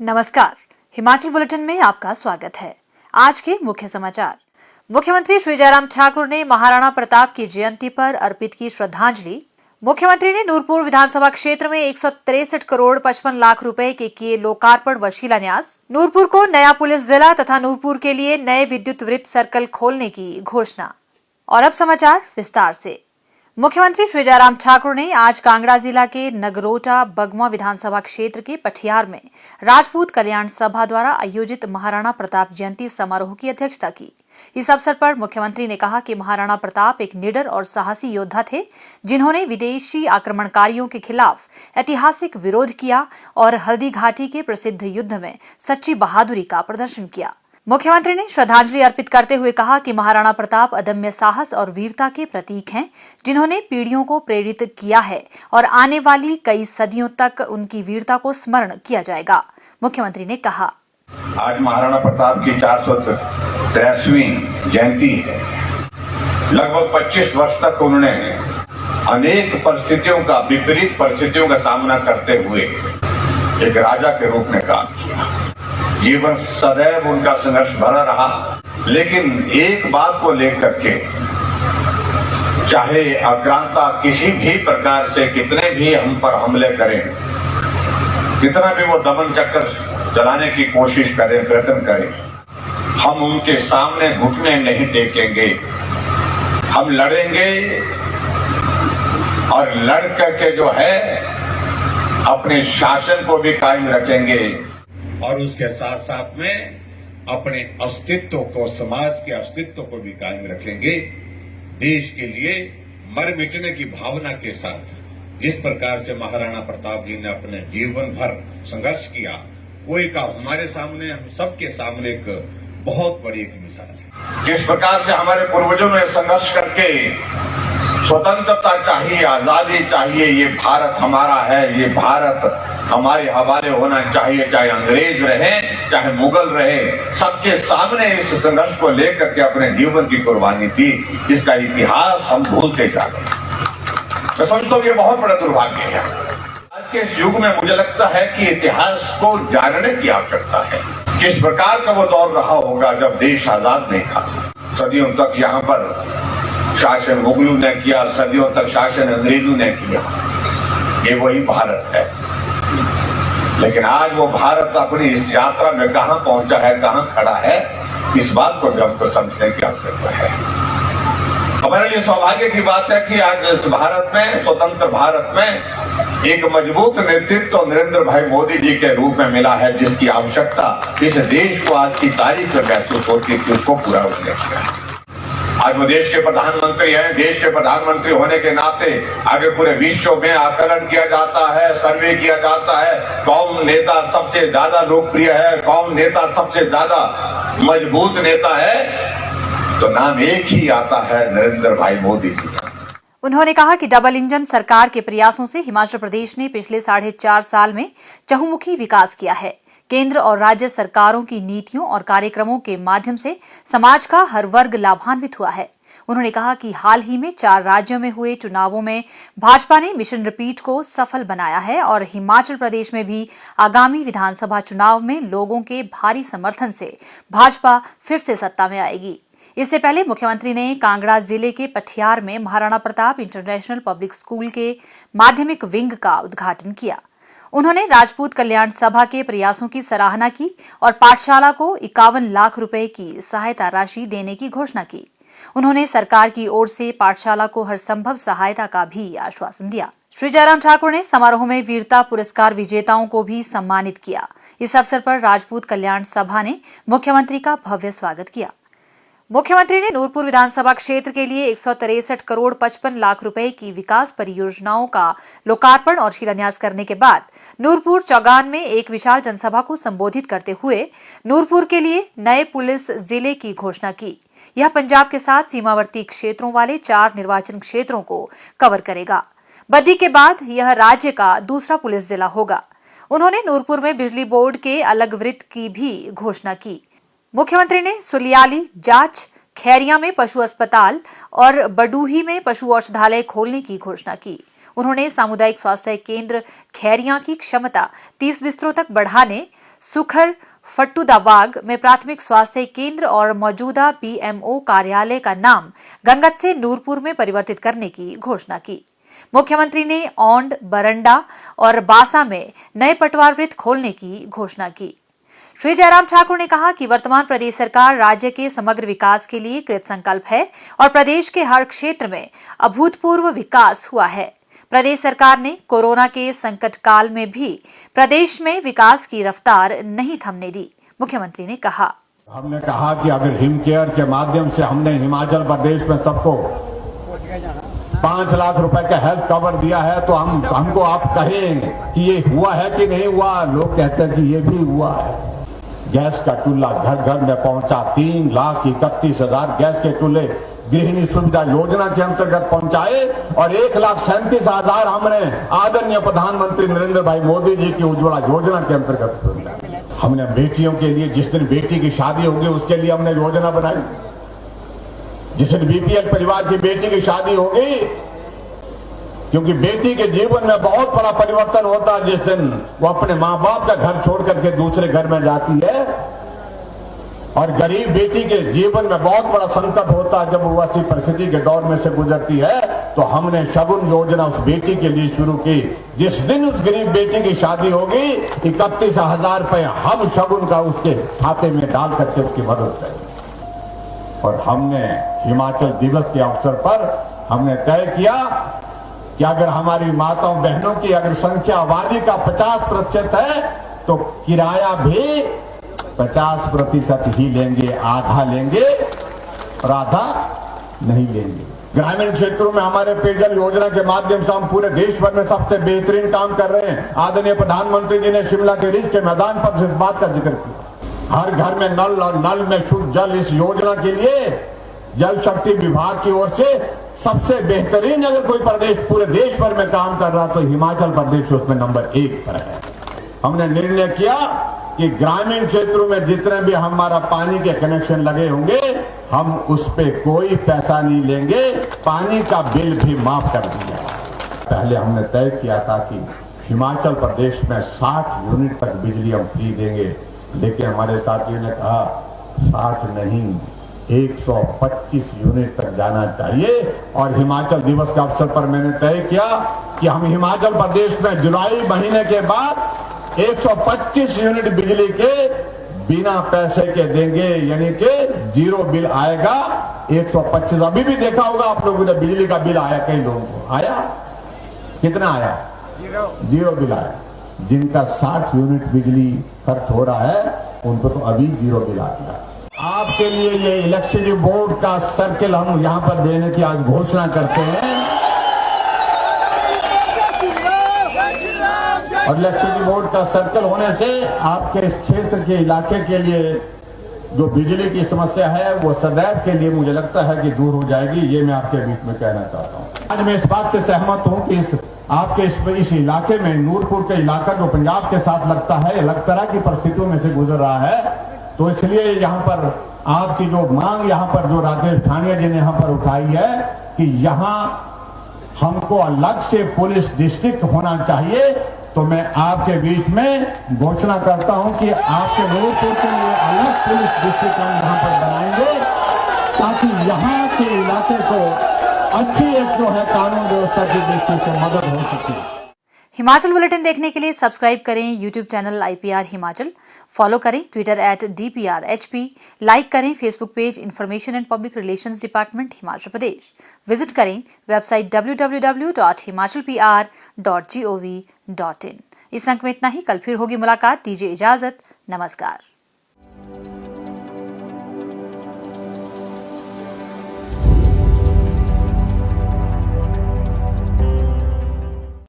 नमस्कार, हिमाचल बुलेटिन में आपका स्वागत है। आज के मुख्य समाचार। मुख्यमंत्री श्री जयराम ठाकुर ने महाराणा प्रताप की जयंती पर अर्पित की श्रद्धांजलि। मुख्यमंत्री ने नूरपुर विधानसभा क्षेत्र में 163 करोड़ 55 लाख रुपए के किए लोकार्पण व शिलान्यास। नूरपुर को नया पुलिस जिला तथा नूरपुर के लिए नए विद्युत वृत्त सर्कल खोलने की घोषणा। और अब समाचार विस्तार से। मुख्यमंत्री श्री जयराम ठाकुर ने आज कांगड़ा जिला के नगरोटा बगवा विधानसभा क्षेत्र के पठियार में राजपूत कल्याण सभा द्वारा आयोजित महाराणा प्रताप जयंती समारोह की अध्यक्षता की। इस अवसर पर मुख्यमंत्री ने कहा कि महाराणा प्रताप एक निडर और साहसी योद्धा थे, जिन्होंने विदेशी आक्रमणकारियों के खिलाफ ऐतिहासिक विरोध किया और हल्दी घाटी के प्रसिद्ध युद्ध में सच्ची बहादुरी का प्रदर्शन किया। मुख्यमंत्री ने श्रद्धांजलि अर्पित करते हुए कहा कि महाराणा प्रताप अदम्य साहस और वीरता के प्रतीक हैं, जिन्होंने पीढ़ियों को प्रेरित किया है और आने वाली कई सदियों तक उनकी वीरता को स्मरण किया जाएगा। मुख्यमंत्री ने कहा, आज महाराणा प्रताप की 483वीं जयंती है। लगभग 25 वर्ष तक उन्होंने अनेक परिस्थितियों का, विपरीत परिस्थितियों का सामना करते हुए एक राजा के रूप में काम किया। जीवन सदैव उनका संघर्ष भरा रहा, लेकिन एक बात को लेकर के, चाहे आक्रांता किसी भी प्रकार से कितने भी हम पर हमले करें, कितना भी वो दमन चक्कर चलाने की कोशिश करें, प्रयत्न करें, हम उनके सामने घुटने नहीं टेकेंगे। हम लड़ेंगे और लड़ करके जो है अपने शासन को भी कायम रखेंगे और उसके साथ साथ में अपने अस्तित्व को, समाज के अस्तित्व को भी कायम रखेंगे। देश के लिए मर मिटने की भावना के साथ जिस प्रकार से महाराणा प्रताप जी ने अपने जीवन भर संघर्ष किया, वो एक हमारे सामने, हम सबके सामने एक बहुत बड़ी एक मिसाल है। जिस प्रकार से हमारे पूर्वजों ने संघर्ष करके स्वतंत्रता चाहिए, आजादी चाहिए, ये भारत हमारा है, ये भारत हमारे हवाले होना चाहिए, चाहे अंग्रेज रहे, चाहे मुगल रहे, सबके सामने इस संघर्ष को लेकर के अपने जीवन की कुर्बानी दी, जिसका इतिहास हम भूलते जा रहे। मैं समझता हूँ ये बहुत बड़ा दुर्भाग्य है। आज के इस युग में मुझे लगता है कि इतिहास को जानने की आवश्यकता है। किस प्रकार का वो दौर रहा होगा जब देश आजाद नहीं था। सदियों तक यहाँ पर शासन मुगलों ने किया, सदियों तक शासन अंग्रेजों ने किया। ये वही भारत है, लेकिन आज वो भारत अपनी इस यात्रा में कहां पहुंचा है, कहां खड़ा है, इस बात को भी हमको समझने की आवश्यकता है। हमारे लिए सौभाग्य की बात है कि आज इस भारत में, स्वतंत्र भारत में, एक मजबूत नेतृत्व नरेंद्र भाई मोदी जी के रूप में मिला है, जिसकी आवश्यकता इस देश को आज की तारीख में महसूस होती है कि उसको पूरा होने का। आज वो देश के प्रधानमंत्री हैं। देश के प्रधानमंत्री होने के नाते आगे पूरे विश्व में आकलन किया जाता है, सर्वे किया जाता है, कौन नेता सबसे ज्यादा लोकप्रिय है, कौन नेता सबसे ज्यादा मजबूत नेता है, तो नाम एक ही आता है, नरेंद्र भाई मोदी जी। उन्होंने कहा कि डबल इंजन सरकार के प्रयासों से हिमाचल प्रदेश ने पिछले 4.5 साल में चहुमुखी विकास किया है। केंद्र और राज्य सरकारों की नीतियों और कार्यक्रमों के माध्यम से समाज का हर वर्ग लाभान्वित हुआ है। उन्होंने कहा कि हाल ही में 4 राज्यों में हुए चुनावों में भाजपा ने मिशन रिपीट को सफल बनाया है और हिमाचल प्रदेश में भी आगामी विधानसभा चुनाव में लोगों के भारी समर्थन से भाजपा फिर से सत्ता में आएगी। इससे पहले मुख्यमंत्री ने कांगड़ा जिले के पठियार में Maharana Pratap international public school के माध्यमिक विंग का उद्घाटन किया। उन्होंने राजपूत कल्याण सभा के प्रयासों की सराहना की और पाठशाला को 51 लाख रुपए की सहायता राशि देने की घोषणा की। उन्होंने सरकार की ओर से पाठशाला को हर संभव सहायता का भी आश्वासन दिया। श्री जयराम ठाकुर ने समारोह में वीरता पुरस्कार विजेताओं को भी सम्मानित किया। इस अवसर पर राजपूत कल्याण सभा ने मुख्यमंत्री का भव्य स्वागत किया। मुख्यमंत्री ने नूरपुर विधानसभा क्षेत्र के लिए 163 करोड़ 55 लाख रुपए की विकास परियोजनाओं का लोकार्पण और शिलान्यास करने के बाद नूरपुर चौगान में एक विशाल जनसभा को संबोधित करते हुए नूरपुर के लिए नए पुलिस जिले की घोषणा की। यह पंजाब के साथ सीमावर्ती क्षेत्रों वाले 4 निर्वाचन क्षेत्रों को कवर करेगा। बद्दी के बाद यह राज्य का दूसरा पुलिस जिला होगा। उन्होंने नूरपुर में बिजली बोर्ड के अलग वृत्त की भी घोषणा की। मुख्यमंत्री ने सुलियाली, जाच, खैरिया में पशु अस्पताल और बडूही में पशु औषधालय खोलने की घोषणा की। उन्होंने सामुदायिक स्वास्थ्य केंद्र खैरियां की क्षमता 30 बिस्तरों तक बढ़ाने, सुखर फट्टूदाबाग में प्राथमिक स्वास्थ्य केंद्र और मौजूदा पीएमओ कार्यालय का नाम गंगत से नूरपुर में परिवर्तित करने की घोषणा की। मुख्यमंत्री ने औंड, बरंडा और बासा में नए पटवार वृत्त खोलने की घोषणा की। श्री जयराम ठाकुर ने कहा कि वर्तमान प्रदेश सरकार राज्य के समग्र विकास के लिए कृत संकल्प है और प्रदेश के हर क्षेत्र में अभूतपूर्व विकास हुआ है। प्रदेश सरकार ने कोरोना के संकट काल में भी प्रदेश में विकास की रफ्तार नहीं थमने दी। मुख्यमंत्री ने कहा, हमने कहा कि अगर हिम केयर के माध्यम से हमने हिमाचल प्रदेश में सबको 5 लाख रुपए का हेल्थ कवर दिया है तो हमको आप कहें कि ये हुआ है कि नहीं हुआ। लोग कहते हैं कि ये भी हुआ है। गैस का चूल्हा घर घर में पहुंचा, 3,31,000 गैस के चूल्हे गृहिणी सुविधा योजना के अंतर्गत पहुंचाए और 1,37,000 हमने आदरणीय प्रधानमंत्री नरेंद्र भाई मोदी जी की उज्ज्वला योजना के अंतर्गत पहुंचाए। हमने बेटियों के लिए, जिस दिन बेटी की शादी होगी उसके लिए हमने योजना बनाई। जिस दिन बीपीएल परिवार की बेटी की शादी होगी, क्योंकि बेटी के जीवन में बहुत बड़ा परिवर्तन होता है जिस दिन वो अपने माँ बाप का घर छोड़ करके दूसरे घर में जाती है, और गरीब बेटी के जीवन में बहुत बड़ा संकट होता है जब वो ऐसी परिस्थिति के दौर में से गुजरती है। तो हमने शगुन योजना उस बेटी के लिए शुरू की। जिस दिन उस गरीब बेटी की शादी होगी 31,000 रुपए हम शगुन का उसके खाते में डाल करके उसकी मदद करेंगे। और हमने हिमाचल दिवस के अवसर पर हमने तय किया कि अगर हमारी माताओं बहनों की अगर संख्या आबादी का 50% है तो किराया भी 50% ही लेंगे, आधा लेंगे और आधा नहीं लेंगे। ग्रामीण क्षेत्रों में हमारे पेयजल योजना के माध्यम से हम पूरे देश भर में सबसे बेहतरीन काम कर रहे हैं। आदरणीय प्रधानमंत्री जी ने शिमला के रिज के मैदान पर इस बात का जिक्र किया। हर घर में नल और नल में शुद्ध जल, इस योजना के लिए जल शक्ति विभाग की ओर से सबसे बेहतरीन अगर कोई प्रदेश पूरे देश भर में काम कर रहा तो हिमाचल प्रदेश उसमें नंबर 1 पर है। हमने निर्णय किया कि ग्रामीण क्षेत्रों में जितने भी हमारा पानी के कनेक्शन लगे होंगे हम उस पे कोई पैसा नहीं लेंगे, पानी का बिल भी माफ कर दिया। पहले हमने तय किया था कि हिमाचल प्रदेश में 60 यूनिट तक बिजली हम फ्री देंगे, लेकिन हमारे साथियों ने कहा 60 नहीं 125 यूनिट तक जाना चाहिए। और हिमाचल दिवस के अवसर पर मैंने तय किया कि हम हिमाचल प्रदेश में जुलाई महीने के बाद 125 यूनिट बिजली के बिना पैसे के देंगे, यानी कि जीरो बिल आएगा। 125 अभी भी देखा होगा आप लोगों ने, बिजली का बिल आया कई लोगों को आया, कितना आया? जीरो बिल आया। जिनका 60 यूनिट बिजली खर्च हो रहा है उनको तो अभी जीरो बिल आ गया। आपके लिए ये इलेक्ट्रिसिटी बोर्ड का सर्किल हम यहां पर देने की आज घोषणा करते हैं। और इलेक्ट्रिसिटी बोर्ड का सर्कल होने से आपके इस क्षेत्र के इलाके के लिए जो बिजली की समस्या है वो सदैव के लिए मुझे लगता है कि दूर हो जाएगी। ये मैं आपके बीच में कहना चाहता हूँ। आज मैं इस बात से सहमत हूँ कि आपके इस इलाके में, नूरपुर के इलाका जो पंजाब के साथ लगता है, अलग तरह की परिस्थितियों में से गुजर रहा है। तो इसलिए यहाँ पर आपकी जो मांग यहाँ पर जो राकेश ठानिया जी ने यहाँ पर उठाई है कि यहाँ हमको अलग से पुलिस डिस्ट्रिक्ट होना चाहिए, तो मैं आपके बीच में घोषणा करता हूं कि आपके नूरपुर के लिए अलग पुलिस डिस्ट्रिक्ट हम यहाँ पर बनाएंगे ताकि यहाँ के इलाके को अच्छी एक जो है कानून व्यवस्था की दृष्टि से मदद हो सके। हिमाचल बुलेटिन देखने के लिए सब्सक्राइब करें YouTube channel IPR Himachal, follow करें ट्विटर @DPRHP, लाइक करें Facebook page information and public relations department Himachal Pradesh, visit करें वेबसाइट www.himachalpr.gov.in। इस अंक में इतना ही। कल फिर होगी मुलाकात, दीजिए इजाजत, नमस्कार।